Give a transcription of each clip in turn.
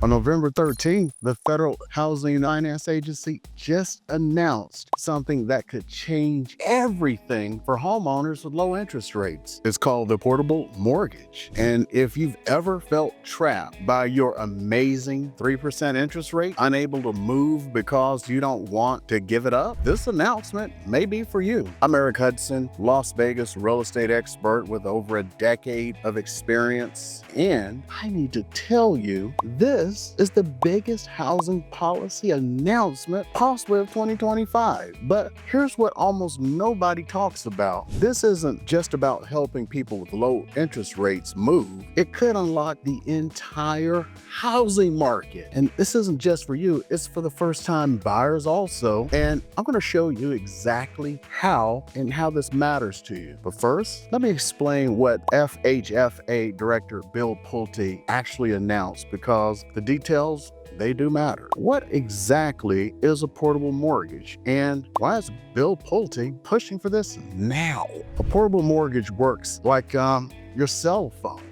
On November 13th, the Federal Housing Finance Agency just announced something that could change everything for homeowners with low interest rates. It's called the portable mortgage. And if you've ever felt trapped by your amazing 3% interest rate, unable to move because you don't want to give it up, this announcement may be for you. I'm Eric Hudson, Las Vegas real estate expert with over a decade of experience. And I need to tell you, this is the biggest housing policy announcement possibly of 2025. But here's what almost nobody talks about. This isn't just about helping people with low interest rates move. It could unlock the entire housing market. And this isn't just for you, it's for the first-time buyers also. And I'm going to show you exactly how this matters to you. But first, let me explain what FHFA Director Bill Pulte actually announced, because the details, they do matter. What exactly is a portable mortgage, and why is Bill Pulte pushing for this now? A portable mortgage works like your cell phone.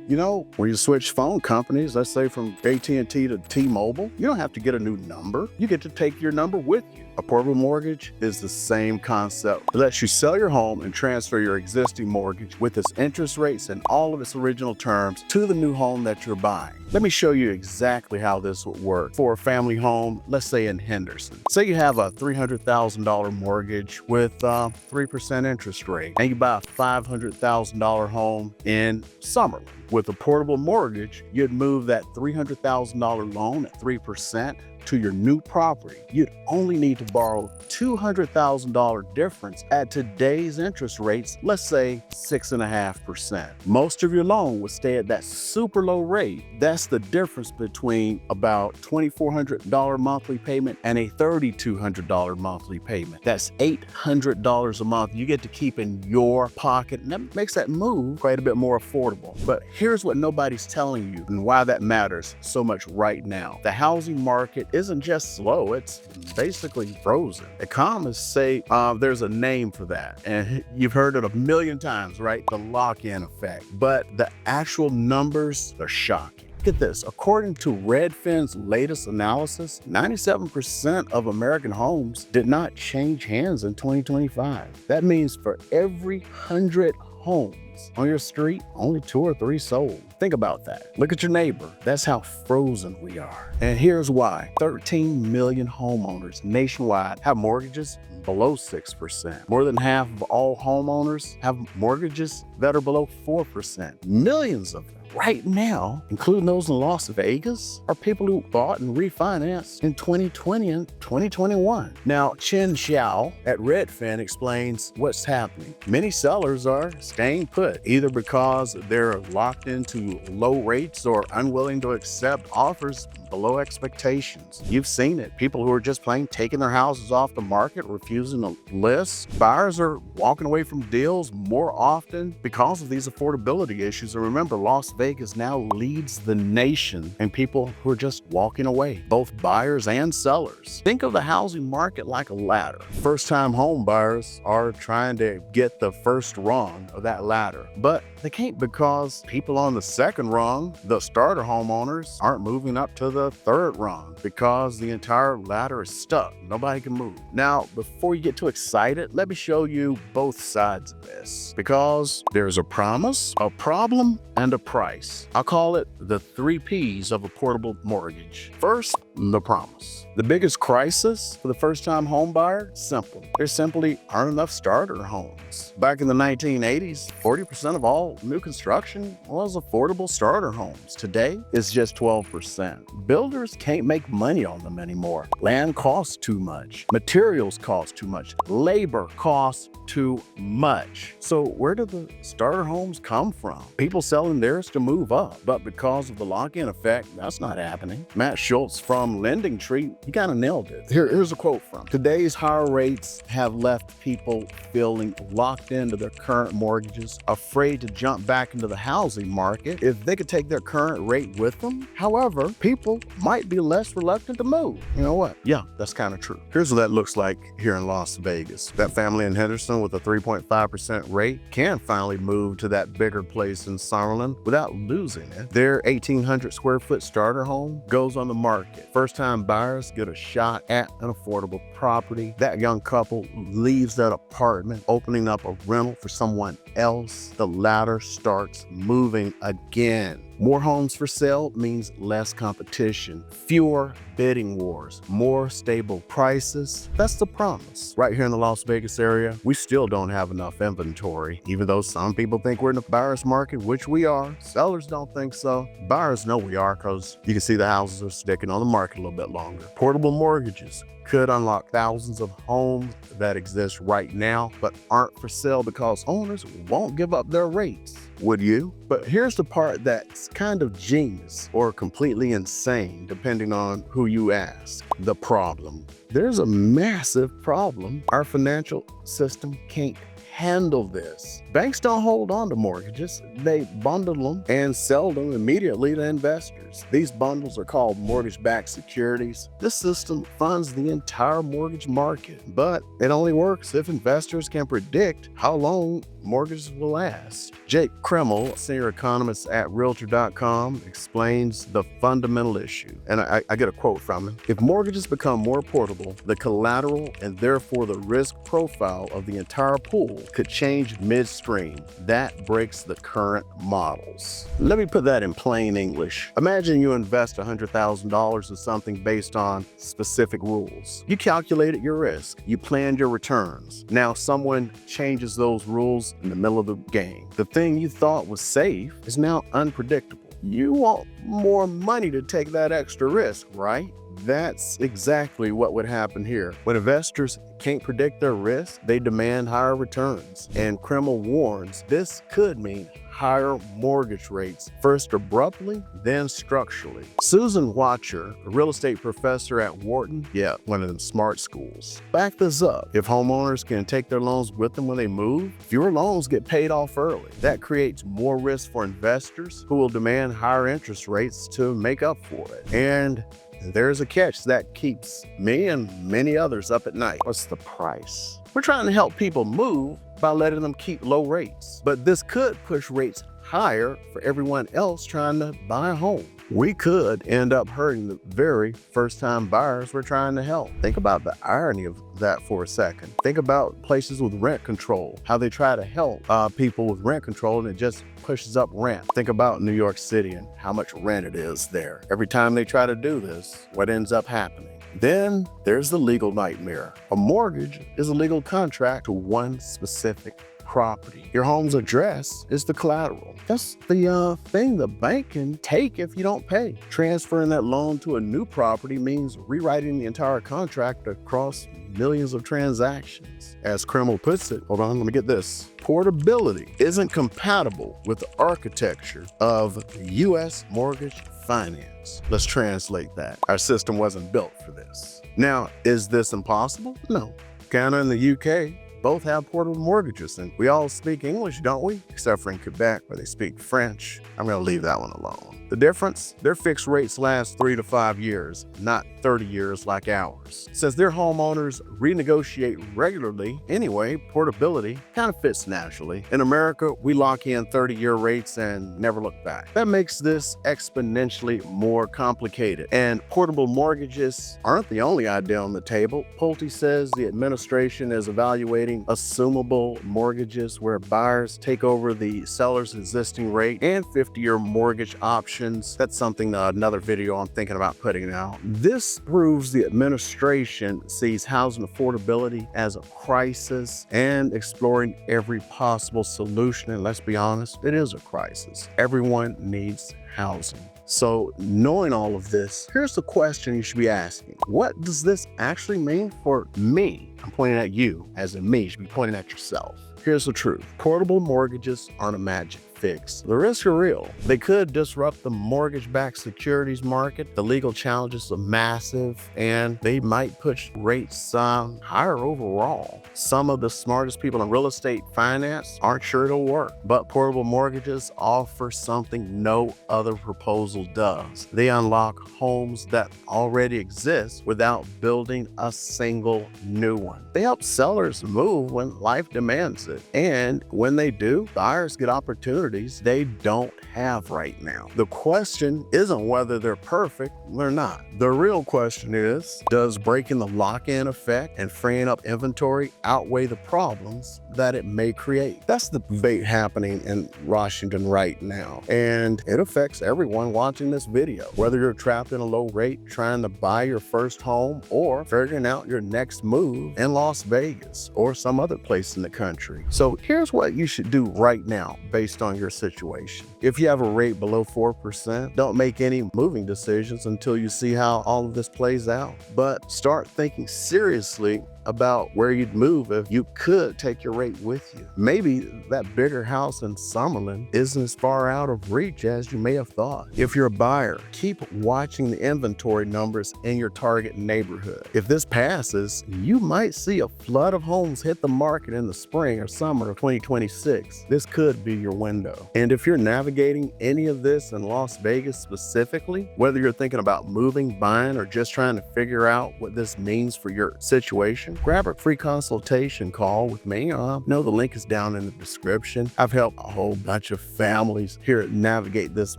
You know, when you switch phone companies, let's say from AT&T to T-Mobile, you don't have to get a new number. You get to take your number with you. A portable mortgage is the same concept. It lets you sell your home and transfer your existing mortgage with its interest rates and all of its original terms to the new home that you're buying. Let me show you exactly how this would work. For a family home, let's say in Henderson. Say you have a $300,000 mortgage with 3% interest rate, and you buy a $500,000 home in Summerlin. With a portable mortgage, you'd move that $300,000 loan at 3% to your new property. You'd only need to borrow $200,000 difference at today's interest rates, let's say 6.5%. Most of your loan would stay at that super low rate. That's the difference between about $2,400 monthly payment and a $3,200 monthly payment. That's $800 a month you get to keep in your pocket, and that makes that move quite a bit more affordable. But here's what nobody's telling you and why that matters so much right now. The housing market isn't just slow, it's basically frozen. Economists say there's a name for that, and you've heard it a million times, right? The lock-in effect. But the actual numbers are shocking. Look at this. According to Redfin's latest analysis, 97% of American homes did not change hands in 2025. That means for every 100 homes on your street, only 2 or 3 sold. Think about that. Look at your neighbor. That's how frozen we are. And here's why. 13 million homeowners nationwide have mortgages below 6%. More than half of all homeowners have mortgages that are below 4%. Millions of them right now, including those in Las Vegas, are people who bought and refinanced in 2020 and 2021. Now, Chen Xiao at Redfin explains what's happening. Many sellers are staying put, either because they're locked into low rates or unwilling to accept offers below expectations. You've seen it. People who are just plain taking their houses off the market, refusing to list. Buyers are walking away from deals more often because of these affordability issues. And remember, Las Vegas now leads the nation in people who are just walking away, both buyers and sellers. Think of the housing market like a ladder. First-time home buyers are trying to get the first rung of that ladder, but they can't because people on the second rung, the starter homeowners, aren't moving up to the third rung because the entire ladder is stuck. Nobody can move. Now, before you get too excited, let me show you both sides of this, because there's a promise, a problem, and a price. I'll call it the 3 P's of a portable mortgage. First, the promise. The biggest crisis for the first-time home buyer? Simple. There simply aren't enough starter homes. Back in the 1980s, 40% of all new construction was affordable starter homes. Today, it's just 12%. Builders can't make money on them anymore. Land costs too much. Materials cost too much. Labor costs too much. So where do the starter homes come from? People selling theirs to move up. But because of the lock-in effect, that's not happening. Matt Schultz from from Lending Tree, you kind of nailed it. Here's a quote from: "Today's higher rates have left people feeling locked into their current mortgages, afraid to jump back into the housing market if they could take their current rate with them. However, people might be less reluctant to move." You know what? Yeah, that's kind of true. Here's what that looks like here in Las Vegas. That family in Henderson with a 3.5% rate can finally move to that bigger place in Summerlin without losing it. Their 1,800 square foot starter home goes on the market. First-time buyers get a shot at an affordable property. That young couple leaves that apartment, opening up a rental for someone else. The ladder starts moving again. More homes for sale means less competition, fewer bidding wars, more stable prices. That's the promise. Right here in the Las Vegas area, we still don't have enough inventory. Even though some people think we're in the buyer's market, which we are, sellers don't think so. Buyers know we are because you can see the houses are sticking on the market a little bit longer. Portable mortgages could unlock thousands of homes that exist right now but aren't for sale because owners won't give up their rates. Would you? But here's the part that's kind of genius or completely insane, depending on who you ask. The problem. There's a massive problem. Our financial system can't handle this. Banks don't hold on to mortgages. They bundle them and sell them immediately to investors. These bundles are called mortgage-backed securities. This system funds the entire mortgage market, but it only works if investors can predict how long mortgages will last. Jake Kreml, senior economist at Realtor.com, explains the fundamental issue. And I get a quote from him. "If mortgages become more portable, the collateral and therefore the risk profile of the entire pool could change midstream. That breaks the current models." Let me put that in plain English. Imagine you invest $100,000 in something based on specific rules. You calculated your risk. You planned your returns. Now someone changes those rules in the middle of the game. The thing you thought was safe is now unpredictable. You want more money to take that extra risk, right? That's exactly what would happen here. When investors can't predict their risk, they demand higher returns. And Kreml warns this could mean higher mortgage rates, first abruptly, then structurally. Susan Watcher, a real estate professor at Wharton, one of them smart schools, back this up. If homeowners can take their loans with them when they move, fewer loans get paid off early. That creates more risk for investors who will demand higher interest rates to make up for it. And there's a catch that keeps me and many others up at night. What's the price? We're trying to help people move by letting them keep low rates, but this could push rates higher for everyone else trying to buy a home. We could end up hurting the very first-time buyers we're trying to help. Think about the irony of that for a second. Think about places with rent control, how they try to help people with rent control and it just pushes up rent. Think about New York City and how much rent it is there. Every time they try to do this, what ends up happening? Then there's the legal nightmare. A mortgage is a legal contract to one specific property. Your home's address is the collateral. That's the thing the bank can take if you don't pay. Transferring that loan to a new property means rewriting the entire contract across millions of transactions. As Kreml puts it, hold on, let me get this. Portability isn't compatible with the architecture of U.S. mortgage finance. Let's translate that. Our system wasn't built for this. Now, is this impossible? No. Canada and the UK both have portable mortgages, and we all speak English, don't we? Except for in Quebec, where they speak French. I'm gonna leave that one alone. The difference? Their fixed rates last 3 to 5 years, not 30 years like ours. Since their homeowners renegotiate regularly anyway, portability kind of fits naturally. In America, we lock in 30-year rates and never look back. That makes this exponentially more complicated. And portable mortgages aren't the only idea on the table. Pulte says the administration is evaluating assumable mortgages where buyers take over the seller's existing rate and 50-year mortgage options. That's something, another video I'm thinking about putting out. This proves the administration sees housing affordability as a crisis and exploring every possible solution. And let's be honest, it is a crisis. Everyone needs housing. So knowing all of this, here's the question you should be asking. What does this actually mean for me? I'm pointing at you, as in me. You should be pointing at yourself. Here's the truth. Portable mortgages aren't a magic fix. The risks are real. They could disrupt the mortgage-backed securities market. The legal challenges are massive, and they might push rates higher overall. Some of the smartest people in real estate finance aren't sure it'll work, but portable mortgages offer something no other proposal does. They unlock homes that already exist without building a single new one. They help sellers move when life demands it. And when they do, buyers get opportunities they don't have right now. The question isn't whether they're perfect, they're not. The real question is, does breaking the lock-in effect and freeing up inventory outweigh the problems that it may create? That's the debate happening in Washington right now. And it affects everyone watching this video. Whether you're trapped in a low rate, trying to buy your first home, or figuring out your next move in Las Vegas or some other place in the country. So here's what you should do right now based on your situation. If you have a rate below 4%, don't make any moving decisions until you see how all of this plays out. But start thinking seriously about where you'd move if you could take your rate with you. Maybe that bigger house in Summerlin isn't as far out of reach as you may have thought. If you're a buyer, keep watching the inventory numbers in your target neighborhood. If this passes, you might see a flood of homes hit the market in the spring or summer of 2026. This could be your window. And if you're navigating any of this in Las Vegas specifically, whether you're thinking about moving, buying, or just trying to figure out what this means for your situation, grab a free consultation call with me. I know the link is down in the description. I've helped a whole bunch of families here navigate this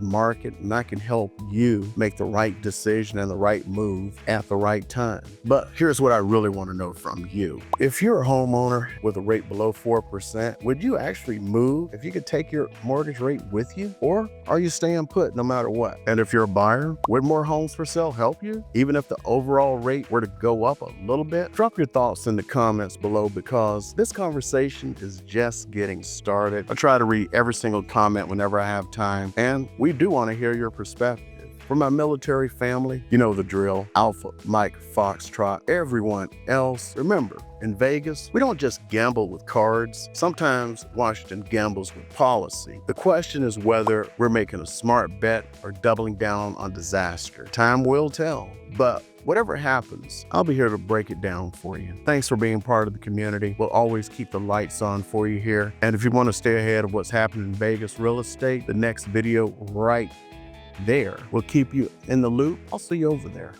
market, and I can help you make the right decision and the right move at the right time. But here's what I really want to know from you. If you're a homeowner with a rate below 4%, would you actually move if you could take your mortgage rate with you? Or are you staying put no matter what? And if you're a buyer, would more homes for sale help you? Even if the overall rate were to go up a little bit? Drop your thoughts in the comments below, because this conversation is just getting started. I try to read every single comment whenever I have time, and we do want to hear your perspective. For my military family, you know the drill. Alpha, Mike, Foxtrot, everyone else. Remember, in Vegas, we don't just gamble with cards. Sometimes Washington gambles with policy. The question is whether we're making a smart bet or doubling down on disaster. Time will tell, but whatever happens, I'll be here to break it down for you. Thanks for being part of the community. We'll always keep the lights on for you here. And if you want to stay ahead of what's happening in Vegas real estate, the next video right there will keep you in the loop. I'll see you over there.